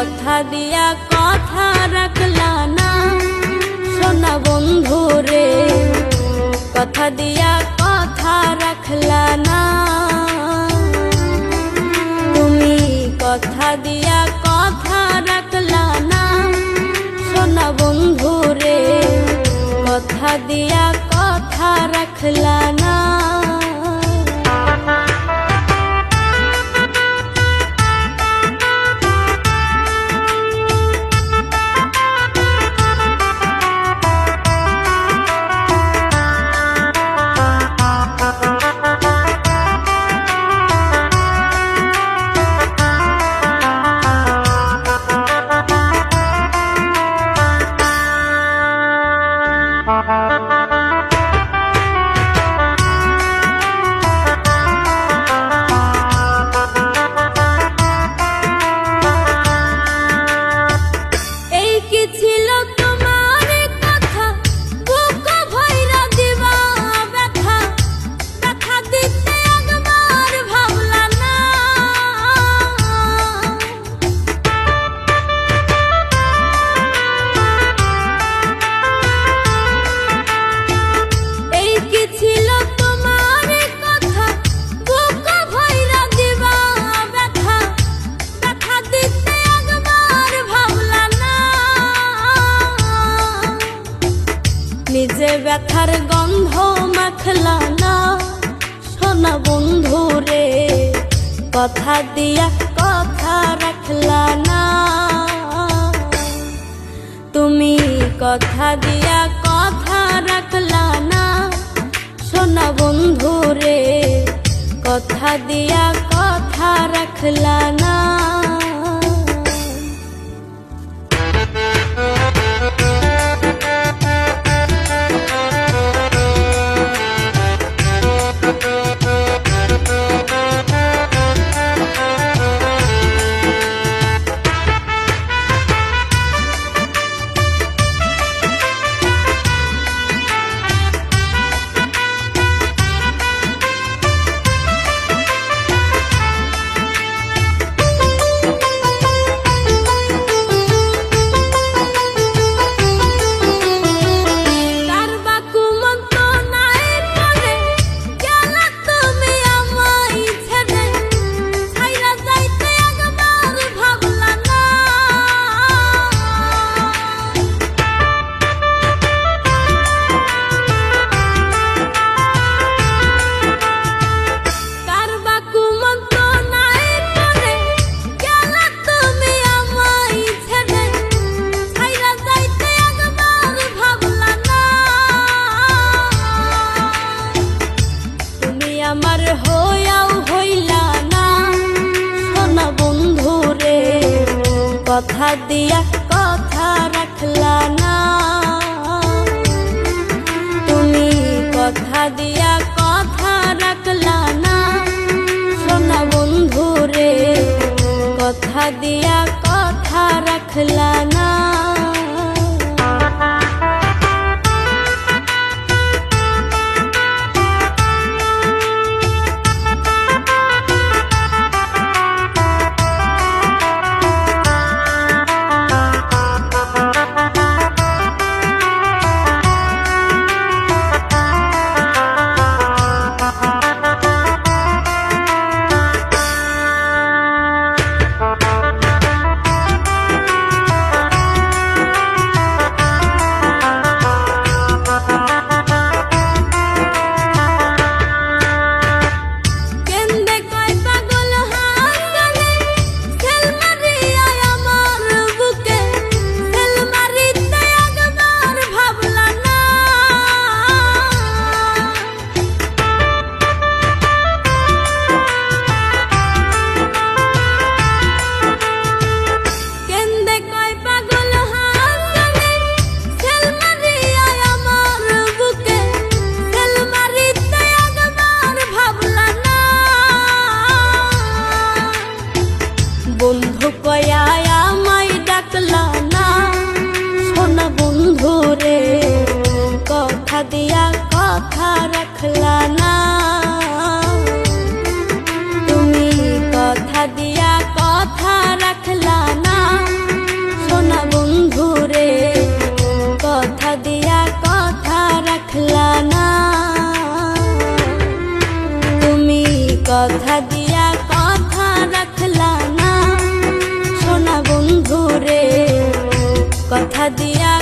কথা দিয়া কথা রাখলা না সোনা বন্ধু রে, কথা দিয়া কথা রাখলা না। তুমি কথা দিয়া কথা রাখলা না সোনা বন্ধু রে, কথা দিয়া কথা রাখলা না। নিজে ব্যথার গন্ধ মাখলা না সোনা বন্ধু রে, কথা দিয়া কথা রাখলা না। তুমি কথা দিয়া কথা রাখলা না সোনা বন্ধু রে, কথা দিয়া কথা রাখলা না। আমার হইয়াও হইলা না সোনা বন্ধু রে, কথা দিয়া কথা রাখলা না। তুমি কথা দিয়া কথা রাখলা না সোনা বন্ধু রে, কথা দিয়া কথা রাখলা না। বন্ধু কয়া আমায় ডাকলা না সোনা বন্ধু রে, কথা দিয়া কথা রাখলা না। তুমি কথা দিয়া কথা রাখলা না কথা দিয়া কথা রাখলা না সোনা বন্ধু রে কথা দিয়া